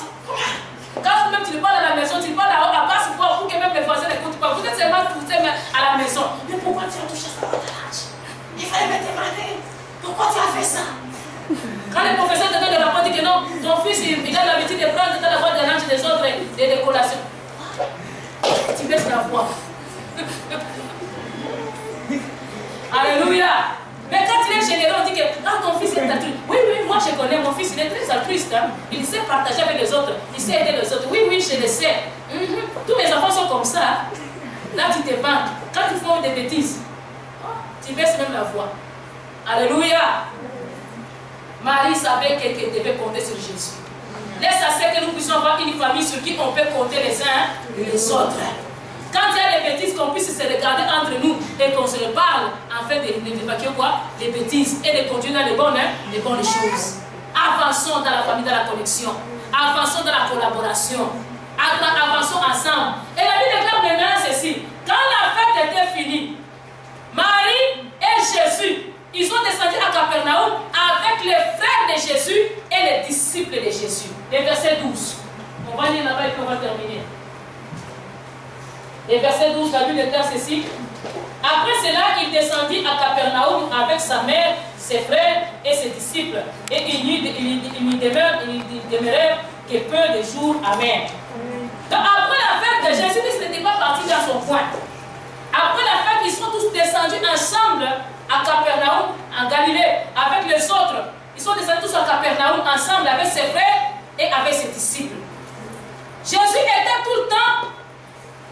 quand même tu le parles à la maison, tu le parles à basse voix pour que même les voisins n'écoutent pas. Vous êtes seulement poussé à la maison. Mais pourquoi tu as touché ça dans ta lâche? Il fallait me demander. Pourquoi tu as fait ça? Quand les professeurs te donnent le rapport, disent que non, ton fils il a l'habitude de prendre dans la boîte de linge des autres des décorations. Tu baisses la voix. Alléluia. Mais quand il est généreux, on dit que ah, ton fils est altruiste. Oui, oui, moi je connais mon fils, il est très altruiste. Hein? Il sait partager avec les autres, il sait aider les autres. Oui, oui, je le sais. Tous mes enfants sont comme ça. Là, tu te vantes. Quand ils font des bêtises, tu baisses même la voix. Alléluia. Marie savait qu'elle devait compter sur Jésus. Laisse à ce que nous puissions avoir une famille sur qui on peut compter les uns et les autres. Quand il y a des bêtises, qu'on puisse se regarder entre nous et qu'on se parle, afin d'évacuer quoi? Les bêtises et de continuer dans les bonnes choses. Avançons dans la famille, dans la connexion. Avançons dans la collaboration. Avançons ensemble. Et la Bible déclare maintenant ceci. Quand la fête était finie, Marie et Jésus, ils sont descendus à Capernaum avec les frères de Jésus et les disciples de Jésus. Le verset 12. On va lire là-bas et puis on va terminer. Le verset 12, la Bible déclare ceci. Après cela, il descendit à Capernaum avec sa mère, ses frères et ses disciples. Et il n'y demeurait que peu de jours. Amen. Donc après la fête de Jésus, il n'était pas parti dans son coin. Après la fête, ils sont tous descendus ensemble à Capernaum, en Galilée, avec les autres. Ils sont descendus tous à Capernaum ensemble avec ses frères et avec ses disciples. Jésus était tout le temps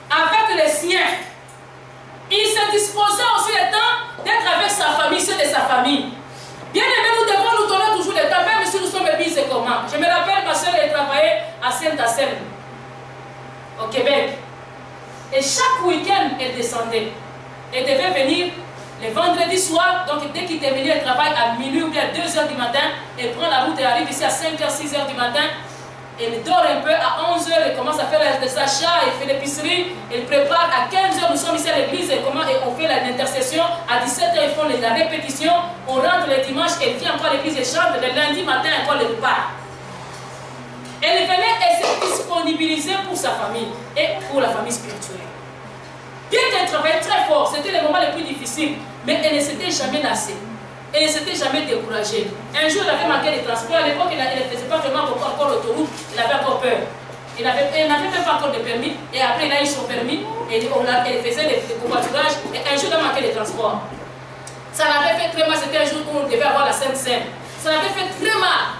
avec les siens. Il se disposait aussi le temps d'être avec sa famille, ceux de sa famille. Bien aimé, nous devons nous donner toujours le temps, même si nous sommes églises et comment. Je me rappelle, ma soeur, elle travaillait à Saint-Anselme, au Québec. Et chaque week-end, elle descendait. Elle devait venir le vendredi soir, donc dès qu'il terminait le travail à minuit ou bien à 2 h du matin, elle prend la route et arrive ici à 5 h, 6 h du matin. Elle dort un peu, à 11 h, elle commence à faire des achats, elle fait l'épicerie, elle prépare. À 15 h, nous sommes ici à l'église et on fait l'intercession. À 17 h, ils font la répétition. On rentre le dimanche, elle vient encore à l'église et chante. Le lundi matin, encore le repas. Elle venait et se disponibiliser pour sa famille et pour la famille spirituelle. Bien qu'elle travaillait très fort, c'était les moments les plus difficiles, mais elle ne s'était jamais lassée. Elle ne s'était jamais découragée. Un jour, elle avait manqué de transport. À l'époque, elle ne faisait pas vraiment encore l'autoroute. Elle avait encore peur. Elle n'avait même pas encore de permis. Et après, elle a eu son permis. Elle faisait des covoiturages. Et un jour, elle a manqué de transport. Ça l'avait fait très mal. C'était un jour où on devait avoir la Sainte Seine. Ça l'avait fait très mal.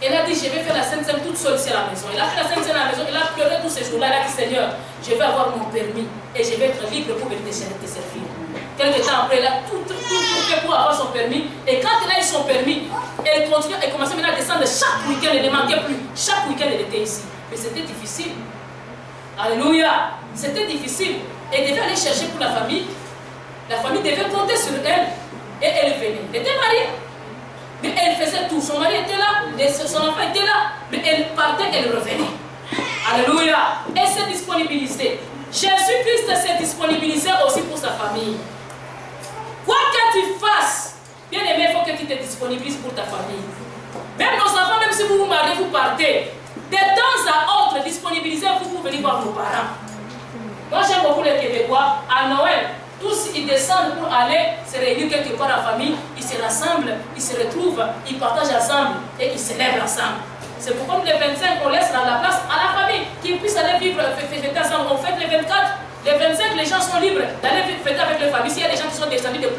Elle a dit, je vais faire la Sainte Seine toute seule ici à la maison. Elle a fait la Sainte Seine à la maison. Elle a pleuré tous ces jours-là. Elle a dit, Seigneur, je vais avoir mon permis. Et je vais être libre pour venir te servir. Quelques temps après, elle a tout fait pour avoir son permis. Et quand elle a eu son permis, elle continue, elle commençait maintenant à descendre chaque week-end. Elle ne manquait plus. Chaque week-end, elle était ici. Mais c'était difficile. Alléluia. C'était difficile. Elle devait aller chercher pour la famille. La famille devait compter sur elle. Et elle venait. Elle était mariée. Mais elle faisait tout. Son mari était là. Son enfant était là. Mais elle partait, elle revenait. Alléluia. Elle s'est disponibilisée. Jésus-Christ s'est disponibilisé aussi pour sa famille. Quoi que tu fasses, bien aimé, il faut que tu te disponibilises pour ta famille. Même nos enfants, même si vous vous mariez, vous partez. De temps à autre, disponibilisez-vous pour venir voir vos parents. Moi, j'aime beaucoup les Québécois. À Noël, tous ils descendent pour aller se réunir quelque part en famille. Ils se rassemblent, ils se retrouvent, ils partagent ensemble et ils célèbrent ensemble. C'est pourquoi les 25, on laisse la place à la famille, qu'ils puissent aller vivre, fêter ensemble. On fête les 24. Les 25, les gens sont libres d'aller fêter avec leur famille. S'il y a des gens qui sont descendus de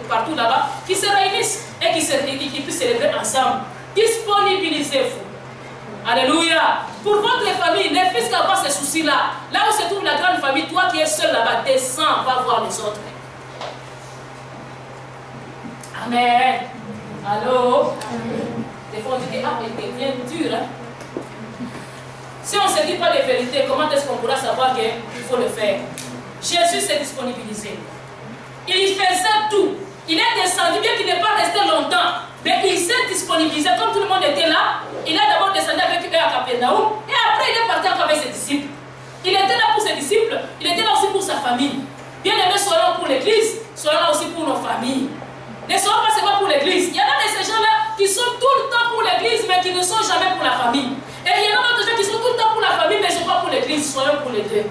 partout là-bas, qui se réunissent et qui puissent célébrer ensemble. Disponibilisez-vous. Alléluia. Pour votre famille, ne faites qu'avoir ces soucis-là. Là où se trouve la grande famille, toi qui es seul là-bas, descends, va voir les autres. Amen. Allô? Des fois, on dit que elle devient dure. Hein? Si on ne se dit pas les vérités, comment est-ce qu'on pourra savoir qu'il faut le faire? Jésus s'est disponibilisé. Il faisait tout. Il est descendu, bien qu'il n'est pas resté longtemps. Mais il s'est disponibilisé. Comme tout le monde était là, il est d'abord descendu avec eux à Capernaum. Et après, il est parti encore avec ses disciples. Il était là pour ses disciples. Il était là aussi pour sa famille. Bien aimés, soyons pour l'église. Soyons là aussi pour nos familles. Ne soyons pas seulement pour l'église. Il y en a de ces gens-là qui sont tout le temps pour l'église, mais qui ne sont jamais pour la famille. Et il y en a d'autres gens qui sont tout le temps pour la famille, mais ils ne sont pas pour l'église. Soyons pour les deux.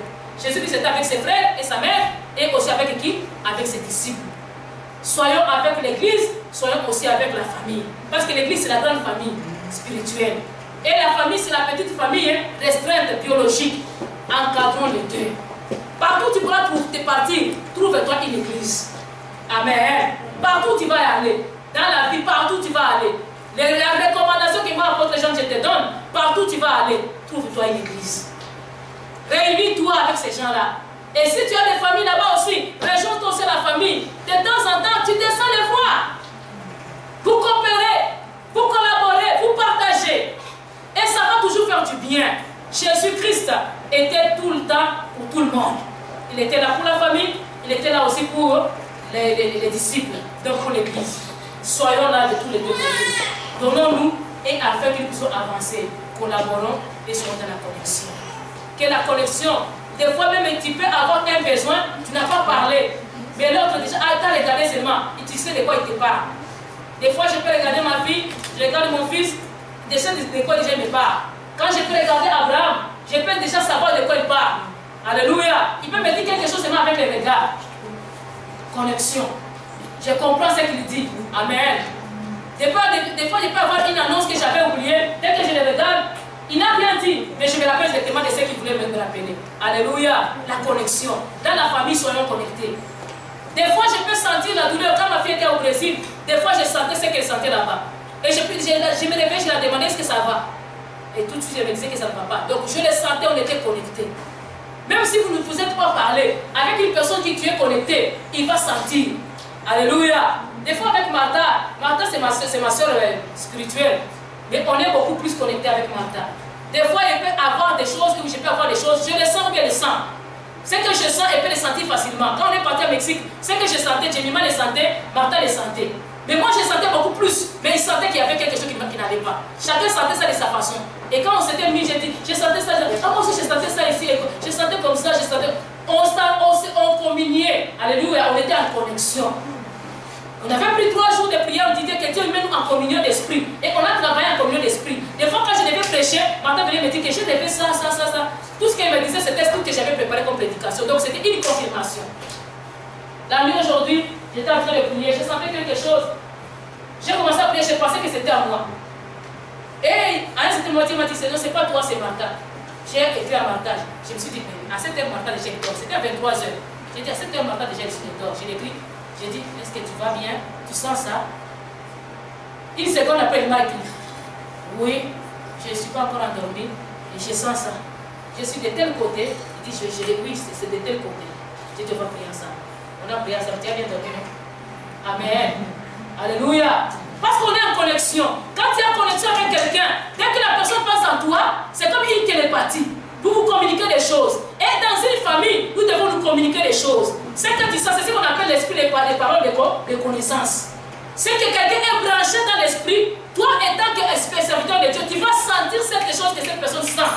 Jésus-Christ était avec ses frères et sa mère, et aussi avec qui? Avec ses disciples. Soyons avec l'église, soyons aussi avec la famille. Parce que l'église, c'est la grande famille spirituelle. Et la famille, c'est la petite famille restreinte, biologique. Encadrons les deux. Partout où tu pourras te partir, trouve-toi une église. Amen. Partout où tu vas aller, dans la vie, partout où tu vas aller. Les recommandations que moi, apôtre Jean, je te donne, partout où tu vas aller, trouve-toi une église. Réunis-toi avec ces gens-là. Et si tu as des familles là-bas aussi, rejoins-toi aussi la famille. De temps en temps, tu descends les voir. Vous coopérez, vous collaborez, vous partagez. Et ça va toujours faire du bien. Jésus-Christ était tout le temps pour tout le monde. Il était là pour la famille, il était là aussi pour les disciples, donc pour l'église. Soyons là de tous les deux côtés. Donnons-nous et afin que nous puissions avancer, collaborons et soyons dans la connexion. Que la connexion, des fois même tu peux avoir un besoin, tu n'as pas parlé, mais l'autre déjà, t'as regardé seulement, et tu sais de quoi il te parle. Des fois je peux regarder ma fille, je regarde mon fils, déjà de quoi déjà il me parle. Quand je peux regarder Abraham, je peux déjà savoir de quoi il parle. Alléluia. Il peut me dire quelque chose seulement avec les regards. Connexion. Je comprends ce qu'il dit. Amen. Des fois, je peux avoir une annonce que j'avais oubliée. Dès que je le regarde, il n'a rien dit. Mais je me rappelle exactement de ce qu'il voulait me rappeler. Alléluia. La connexion. Dans la famille, soyons connectés. Des fois, je peux sentir la douleur. Quand ma fille était au Brésil, des fois, je sentais ce qu'elle sentait là-bas. Et je me réveillais, je la demandais est-ce que ça va. Et tout de suite, je me disais que ça ne va pas. Donc, je le sentais, on était connectés. Même si vous ne vous êtes pas parlé, avec une personne qui tu es connectée, il va sentir. Alléluia. Des fois, avec Martha, c'est ma soeur spirituelle. Mais on est beaucoup plus connectés avec Martha. Des fois, elle peut avoir des choses, ou je peux avoir des choses, je les sens ou bien les sens. Ce que je sens, elle peut les sentir facilement. Quand on est parti au Mexique, ce que je sentais, Jemima les sentait, Martha les sentait. Mais moi, je sentais beaucoup plus. Mais il sentait qu'il y avait quelque chose qui n'allait pas. Chacun sentait ça de sa façon. Et quand on s'était mis, j'ai dit, je sentais ça, moi aussi je sentais ça ici, je sentais comme ça, je sentais. On communiait. Alléluia, on était en connexion. On avait pris 3 jours de prière, on disait que Dieu met nous en communion d'esprit. Et on a travaillé en communion d'esprit. Des fois, quand je devais prêcher, Martha venait me dire que je devais ça. Tout ce qu'elle me disait, c'était tout ce que j'avais préparé comme prédication. Donc, c'était une confirmation. La nuit aujourd'hui, j'étais en train de prier, je sentais quelque chose. J'ai commencé à prier, je pensais que c'était à moi. Et à un certain moment, Dieu m'a dit, non, c'est pas toi, c'est Martha. J'ai écrit à Martha. Je me suis dit, à 7h, Martha déjà est dehors. C'était à 23h. J'ai dit, à 7h, Martha déjà est dehors. Je l'ai écrit. J'ai dit, est-ce que tu vas bien? Tu sens ça? Une seconde après, il m'a dit, oui, je ne suis pas encore endormi et je sens ça. Je suis de tel côté. Il dit, oui, c'est de tel côté. Je te vois prier ensemble. On a prié ensemble. Tu as bien dormi, non? Amen. Alléluia. Parce qu'on est en connexion. Quand tu es en connexion avec quelqu'un, dès que la personne passe en toi, c'est comme une télépathie. Vous vous communiquez des choses. Et dans une famille, nous devons nous communiquer des choses. C'est que tu sais, c'est ce qu'on appelle l'esprit, les paroles de connaissance. C'est que quelqu'un est branché dans l'esprit, toi étant que serviteur de Dieu, tu vas sentir cette chose que cette personne sent.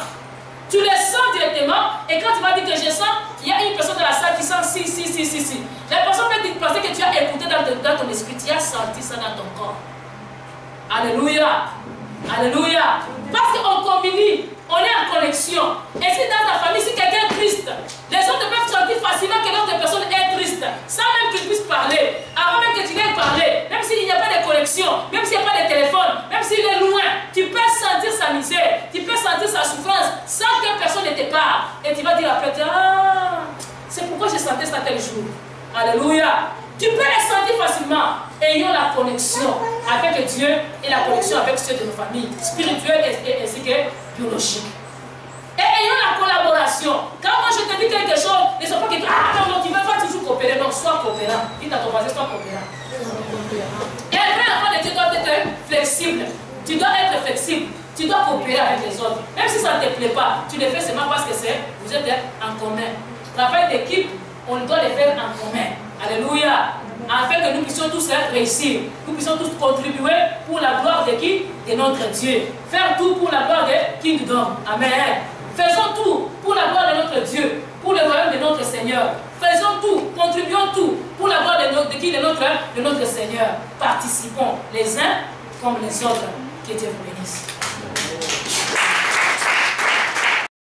Tu les sens directement, et quand tu vas dire que je sens, il y a une personne dans la salle qui sent si. La personne peut penser que tu as écouté dans ton esprit, tu as senti ça dans ton corps. Alléluia. Alléluia. Parce qu'on communie, on est en connexion. Et si dans ta famille, si quelqu'un est triste, les autres peuvent sentir facilement que l'autre personne est triste, sans même qu'ils puissent parler. Avant même que tu viennes parler, même s'il n'y a pas de connexion, même s'il n'y a pas de téléphone, même s'il est loin, tu peux sentir sa misère, tu peux sentir sa souffrance, sans que personne ne te parle. Et tu vas dire après, ah, c'est pourquoi je sentais ça tel jour. Alléluia. Tu peux les sentir facilement. Ayons la connexion avec Dieu et la connexion avec ceux de nos familles, spirituelles ainsi que biologiques. Et ayons la collaboration. Quand moi je te dis quelque chose, ne sois pas que non, tu ne veux pas toujours coopérer. Non, sois coopérant. Dis à ton voisin, sois coopérant. Et un vrai enfant de Dieu doit être flexible. Tu dois être flexible. Tu dois coopérer avec les autres. Même si ça ne te plaît pas, tu le fais seulement parce que vous êtes en commun. Travail d'équipe, on doit le faire en commun. Alléluia. Afin que nous puissions tous réussir. Nous puissions tous contribuer pour la gloire de qui? De notre Dieu. Faire tout pour la gloire de Kingdom. Amen. Faisons tout pour la gloire de notre Dieu. Pour le royaume de notre Seigneur. Faisons tout, contribuons tout pour la gloire de qui? De notre Seigneur. Participons les uns comme les autres. Que Dieu vous bénisse.